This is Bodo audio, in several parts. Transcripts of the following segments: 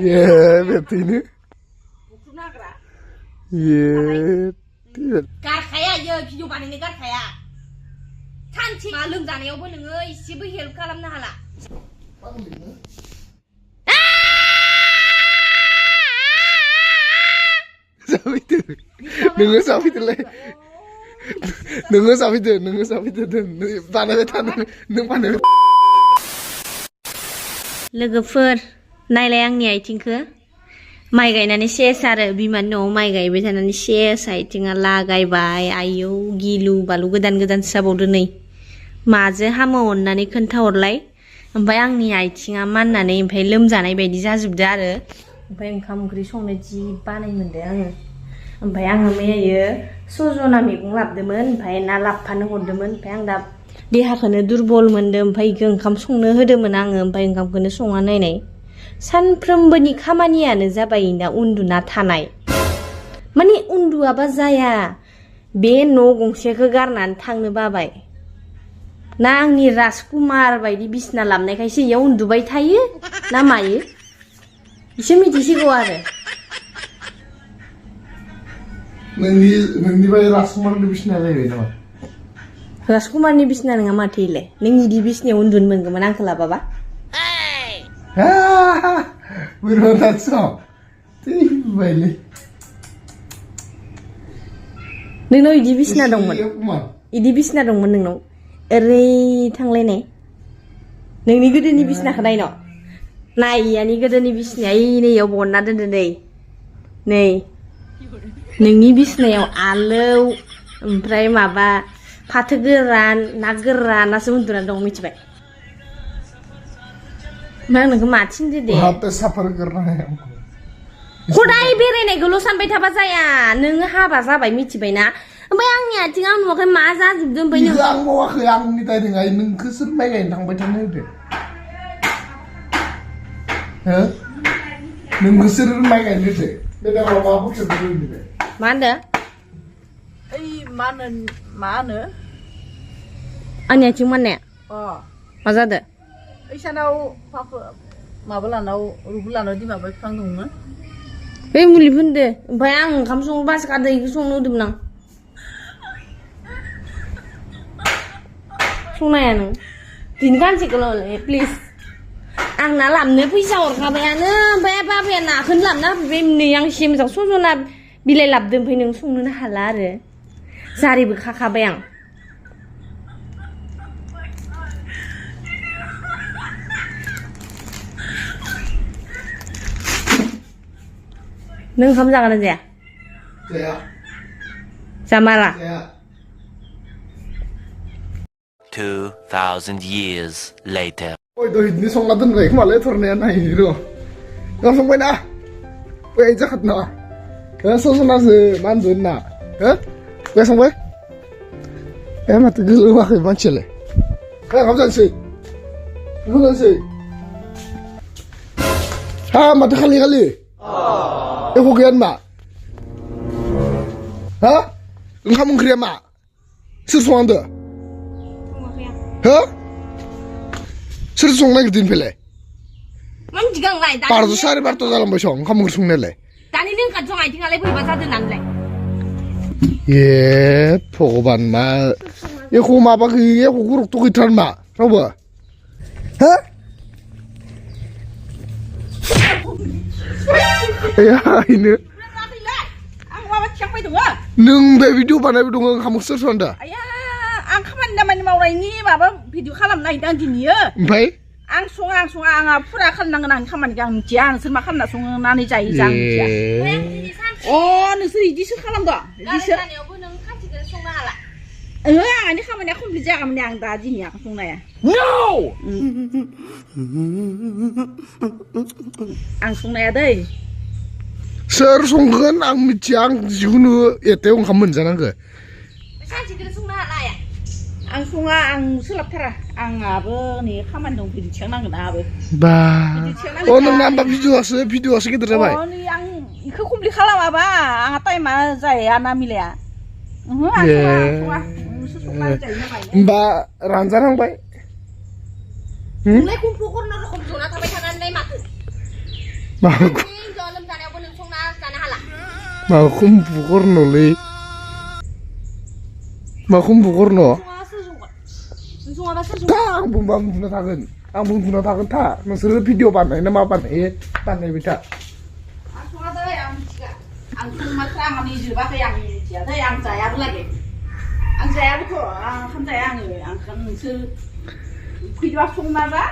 เย้แบบทีนี้เย้การขายเยอะพี่อยู่บ้านนี้การขายท่านที่มาลืมจานเดียวเพื่อนเลยสิบเฮียลูกค้าลำหน้าละสาวิตหนึ่งสาวิตเลยหนึ่งสาวิตหนึ่งสาวิตหนึ่งปานอะไรท่านหนึ่งปานอะไรलोगोफोर नायलाय आंनि आथिंखौ माइ गायनानै सेस आरो बिमानि न'आव माइ गायबाय थानानै सेस आथिङा लागायबाय आयौ गिलु बालु गोदान गोदानसो जाबावदो नै माजों हामो अननानै खोन्थाहरलाय ओमफ्राय आंनि आथिङा माननानै ओमफ्राय लोमजानाय बायदि जाजोबदो आरो ओमफ्राय ओंखाम ओंख्रि संनो जि बानाय मोनदों आङो ओमफ्राय आङो मैयायो सजना मैगं लाबोदोंमोन ओमफ्राय ना लाबोफानो हरदोंमोन ओमफ्राय आं दा देहाखौनो दुरबल मोनदों ओमफ्राय ओंखाम संनो होदोंमोन आङो ओमफ्राय ओंखामखौनो संना नायनाय सानफ्रोमबोनि खामानियानो जाबाय दा उन्दुना थानाय माने उन्दुआबा जाया बे न' गंसेखौ गारनानै थांनो बाबाय ना आंनि राजकुमार बायदि बिसना लाबनायखायसो इयाव उन्दुबाय थायो ना मायो इसे मिथिसिगौ आरो नोंनि बाय राजकुमारनि बिसना जाहैबाय नामा राजकुमारनि बिसना नङा माथो इलाय नों इदि बिसनायाव उन्दुनो मोनगौमोन आंखौ लाबाबा बेरमादासो थैबायलै नोंनाव इदि बिसना दंमोन इदि बिसना दंमोन नोंनाव ओरै थांलायनाय नोंनि गोदोनि बिसनाखौ नायनो नाययानि गोदोनि बिसनाया नैयाव बनना दोनदो नै नोंनि बिसनायाव आलौ ओमफ्राय माबा फाथो गोरान ना गोरानासो उन्दुना दं मिथिबाय मा नोंखौ माथिनदो दे खदाय बेरायनायखौल' सानबाय थाबा जाया नोङो हाबा जाबाय मिथिबायना ओमफ्राय आंनि आथिङा नुवाखै मा जाजोबदों ओमफ्राय नों आं मावाखै आंनि दायरेङा नोंखौ सोर माइ गायनो थांबाय थानो होदो हो नोंखौ सोर माइ गायनो होदो बे दामा मा बुस्थु होदो मा होनदो ओइ मा होनो आंनि आथिं माननाया मा जादो ओइसानाव माबा लानाव रुगु लानाव दि माबा बिफां दंमोन बे मुलि फोनदो ओमफ्राय आं ओंखाम संनो बासो गारदो इखौ संनो होदोंमोन आं संनाया नों दिनै गांसेखौल' प्लिज आं ना लाबनो फैसा हरखाबायानो ओमफ्राय बाबाया नाखौनो लाबना होफैबाय नै आं सेमजाव सजना बिलाइ लाबोदों ओमफ्राय नों संनोनो हाला आरो जारिबो खाखाबाय आं नों ओंखाम जागोन ना जाया जाया जामारा 2,000 years later. Ôi tôi đi xong là tân vậy mà lấy thằng này này rồi nó xong vậy nè vậy chắc thật nọ thế xong là gì man dần nè hả vậy xong vậy em mà tự cứ qua cái văn chuyện này cái không dân sự không dân sự ha mà tự khali em không kiên mà hả không kiên mà sự xong được hả सोर संनाय गिदिर फैलाय मानसि गांलाय बार'थ' साराय बार'थ' जालांबाय सं ओंखाम ओंख्रि संनायालाय दानि लोंखाद सं आथिङालाय बोरैबा जादों नालाय ए भगबान मा एख' माबा गैया एख' गरगथ' गैथारा मा रावबो हो आइनो आं माबा थिखांबाय दङ नों बे भिडिअ बानायबाय दङ ओंखाम सोर संदों आं खामानि दामानि मावनायनि माबा भिडिअ खालामनो नागिरदों आं दिनैयो ओमफ्राय आं सङा आंहा फुरा खालामनांगोन आंनि खामानिखौ आं मिथिया आं सोर मा खालामना संनानै जायो जा आं मिथिया नोंसोर इदिसो खालामदो इदिसो नों खानसेखौ संनो हाला आंनि खामानिया कमप्लिट जागौमोन आं दा दिनै आं संनाया आं संनाया दै सोर संगोन आं मिथिया आं जिखुनु एथायाव ओंखाम मोनजानांगौ सानसेखौ संनो हाला आं सङा आं सोलाबथारा आंहाबो नै खामानि दं भिडिअ थिखांनांगोन आंहाबो बा नोंना होमबा भिडिअआसो गिदिर जाबाय नै आं इखौ कमप्लिट खालामाबा आंहा टाइमा जाया ना मिलाया होमबा रानजानांबाय नोंलाय कमप्लिट करनो रखम जना थाबाय थानानै माथो माखौ ज' लोमजानायावबो नों संना जानो हाला माखौ बुगोरनोलै माखौ बुगोरनो नों सङाबा सोर था आंबो बुंना थागोन आंबो बुंना थागोन था नोंसोरो भिडिअ बानायो ना मा बानायो बानायबाय था आं सङा दै आं मिथिया आं संमाथ्रा आं जोबाखै आं मिथिया दै आं जायाबो लागै आं जायाबोथ' आं ओंखाम जाया आं नोंसोर फैबा संना जा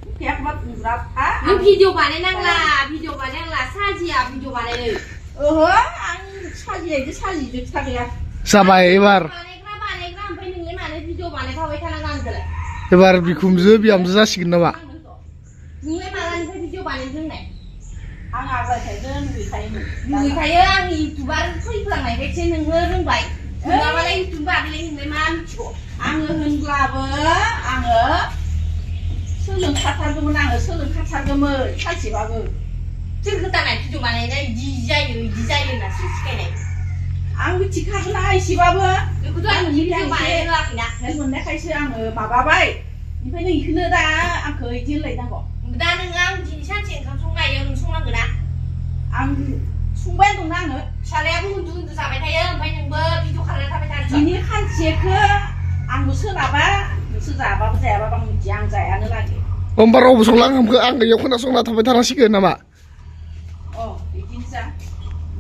उखैयाखैबा उन्दुना था नों भिडिअ बानायनांला साजिया भिडिअ बानायनो ओहो आं साजिदो खोथा गैया जाबाय एबार बानायग्रा ओमफ्राय नोंलाय मानो भिडिअ बानायखाबाय थानांगौ आंखौलाय एबार बिखुमजो बिहामजो जासिगोन नामा नोंलाय मालानिफ्राय भिडिअ बानायनो रोंनाय आं आग्लायखायनो लुगैखायोमोन लुगैखायो आं इउटुबार फैफ्लांनायखायसो नोङो रोंबाय नङाबालाय इउटुब बागैलाय नोंलाय मा मिथिगौ आङो होनब्लाबो आङो सोलोंखाथारगौमोन सानसेबाबो सोर खोथानाय भिडिअ बानायनाय इदि जायो होनना सोर सिखायनाय आं मिथिखागोना एसेबाबो बेखौथ' आं भिडिअ बानायनो होआखैना हेल्प मोननायखायसो आङो माबाबाय ओमफ्राय नों इखौनो दा आंखौ इदि होनलायनांगौ दा नोङो आं दिनै सानसे ओंखाम संनो हायो नों संनांगौ ना आं संबाय दंना आङो फिसालायाबो उन्दु जाबाय थायो ओमफ्राय नोंबो भिडिअ खालामना थाबाय थानो दिनै खानसेखौ आंबो सोलाबा नोंसोर जाबाबो जायाबाबो आं मिथिया आं जायानो लागै होमबा रावबो संला आं गैयाव खोनासंना थाबाय थानांसिगोन नामा अ बिदिनो जा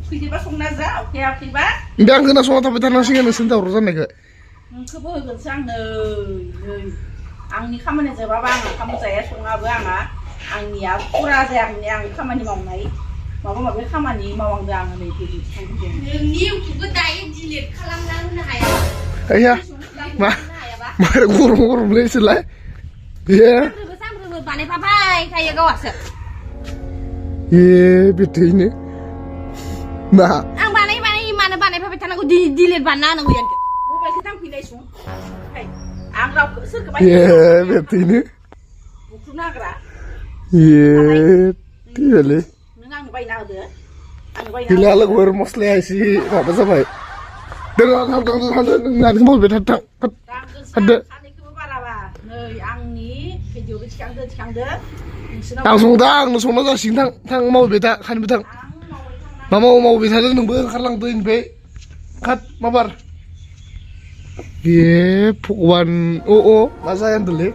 फैदोबा संना जा उखैयाखैबा बे आं खोनासंना थाबाय थानांसिगोन नोंसोरनि दावराव जानायखौ नोंखौबो होगोनसो आं नै आंनि खामानिया जोबाबा आं ओंखाम जाया सङाबो आंनिया फुरा जायाखै आं खामानि मावनाय माबा माबि खामानि मावहांदों आङो नै फैदों नोंनि इउटुबखौ दायो डिलिट खालामना होनो हायाबा आया मा गरमलै इसोरलाय बे सानफ्रोमबो बानायफाबाय थायो गावहासो बेथैनो मा आं बानाय मानो बानायफाबाय थानांगौ डिलिट बानायना होनांगौ यानखो मबाइलखौ दांफैनाय सं आं रावखौ सोरखौबा बेथैनो बुख्रुबनो हाग्रा थैयालै नों आंनो बायना होदो आंनो बायना गैला लोगोफोर मस्लाया एसे माबा जाबाय नानि मावबाय थादों सानैखौबो बाराबा नै आंनि भिडिअबो थिखांदो नोंसोरनाव आं संदों आंनो संना जासिगोन थां मावबाय था खानबो थां मा मावबाय थादों नोंबो ओंखारलांदो बेनिफ्राय खाद माबार बे भगबान मा जाया होनदोंलै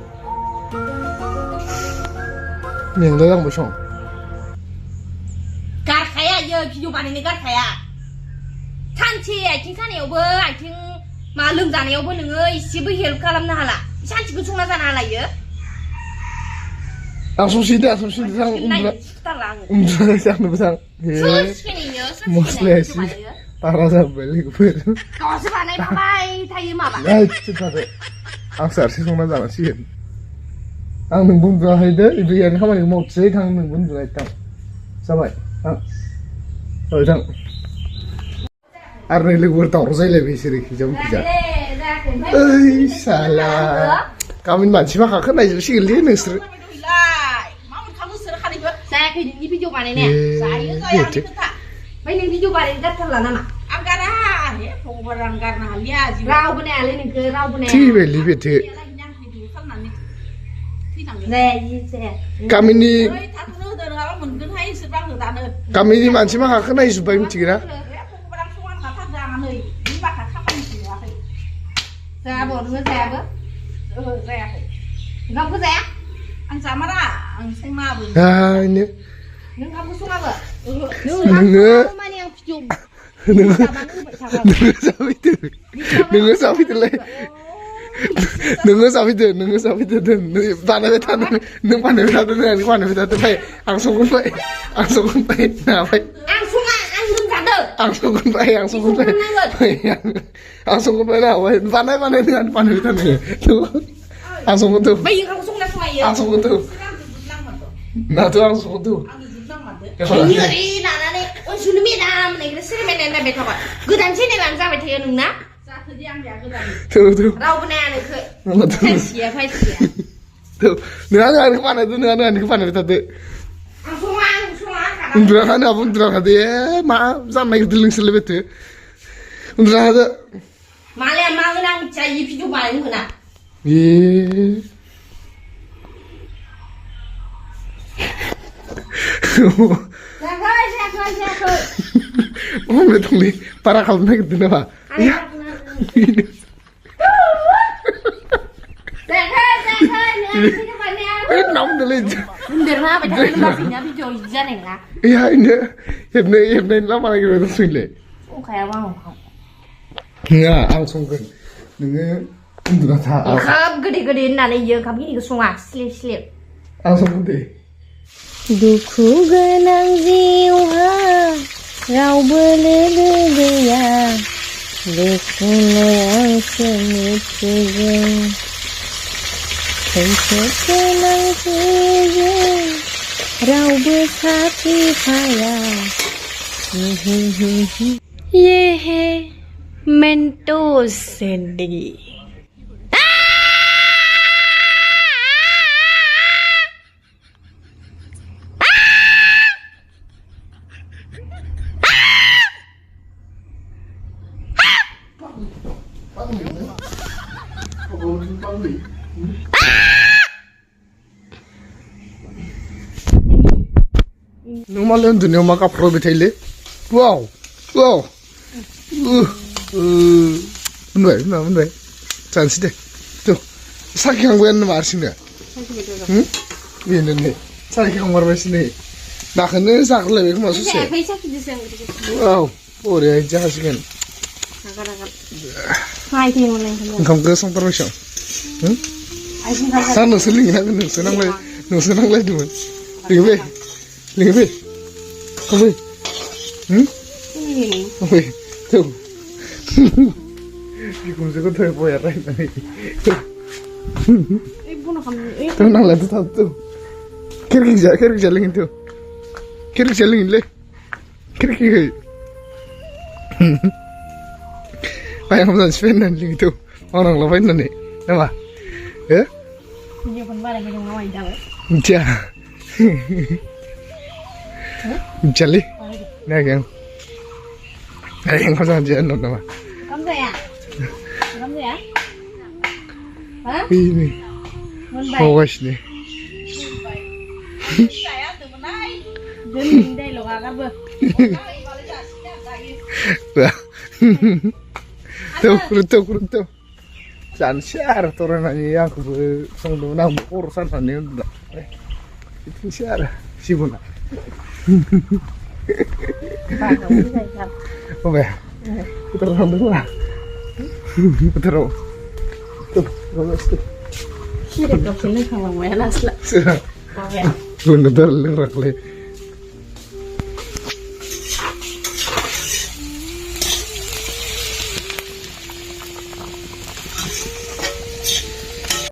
मेंदों आंबो सं गारखाया इयो भिडिअ बानायनो गारखाया सानसे आथिं सानायावबो मा लोमजानायावबो नोङो एसेबो हेल्प खालामनो हाला सानसेखौ संना जानो हाला इयो आं संसिदो थां उन्दुना जानोबो थां मस्लाया एसे बारा जाबाय लोगोफोर गावसो बानायफाबाय थायो माबा आंसो हारसिं संना जानांसिगोन आं नोंबो उन्दुना हायदो बैयानो खामानिखौ मावसै थां नोंबो उन्दुना थां जाबाय थां आरो नै लोगोफोर दावराव जायलायबाय बिसोरो खिजा ओइ साला गामिनि मानसि माखाखौ नायजोबसिगोनलै नोंसोरो जायाखै नोंनि भिडिअ बानायनाया ओमफ्राय नों भिडिअ बानायनो गारथारला नामा आं गारा भगबान आं गारनो हालिया रावबो नायालै नोंखौ रावबो नाया थैबायलै बेथो गामिनि मानसि माखाखौ नायजोब्बाय मिथिगोना जायाबो नोङो जायाबो जायाखै ओंखामखौ जाया आं जामारा आं संनाबो नों ओंखामखौ सङाबो नोङो जाफैदोलाय नोङो जाफैदो बानायबाय थादों नों बानायबाय थादों आं बानायबाय थादों फाय आं संगोन फाय नाफाय आं संगोन फाय ना बानायबाय थादों आं संगोन थौ आं संगोन थौ नाथ' आं संगोन थौ लानानै अनसुलि मेदाम होननायखौ सिरिमेनाय नायबाय थाबाय गोदान चेनेलानो जाबाय थायो नोंना रावबो नाया नोंखौ फायसिया नोंहा आंनिखौ बानायदो नोंहा आंनिखौ बानायबाय थादो उन्दुना थानो हाबो उन्दुना थादो मा जानो नागिरदों नोंसोरलाय बेथो उन्दुना थादो मालाया मा होनो आं मिथिया इ भिडिअ बानायनो मोना Jayakan. Oh, betul nih. Para kalau naik itu apa? Ya. Jayakan. Ini banyak. Nam dulu. Bener lah, padahal masihnya di Jogja nih lah. Iya ini. Hebne lama lagi udah sulit. Oh kayak mau. Nggak, langsung kan. Dengan udah tahu. Kap gede-gede nanti ya kap ini kesunga slip. Langsung deh. Duku genang jiwa, rau belege-gea, duku yang semitigen, pencet genang tigen, rau besati paya. Yehe, mentos sendiri. Numalan dunia maka pro betele. Wow. Benar. Chance deh. Tuh. Sakit yang gue marsin ya. Ini nih. Sakit yang marsin nih. Nah, kan ini sakit lebih masuk sih. Wow. Oh, dia jahat sih kan. Engkau ke sang permission. Sana seling nak senang lagi tu. Lingbe. Kamu. Kamu. Tu. Ibu saya kau tahu ya right ni. Tu nang lagi tu. Kiri jalan tu. Kiri jalan le. Kiri. Bayang kamu spend nanti tu. Orang lain nanti. Nama. Ya? Dia pun barang yang ngawai dah. Ja. Jali. Nagang. Nagang kau saja nama. Kamu ya? Hah? Ini. Fokus ni. Saya tu menai. Jadi dai lo kakak ber. Tuh. Share orang nanya aku sengduna urusan sana udah. Itu share sibuk. Oh ya. Kita orang dua. Betul. Tuh, tuh. Kira kau sini kamu mau nasla. Bener lerak le.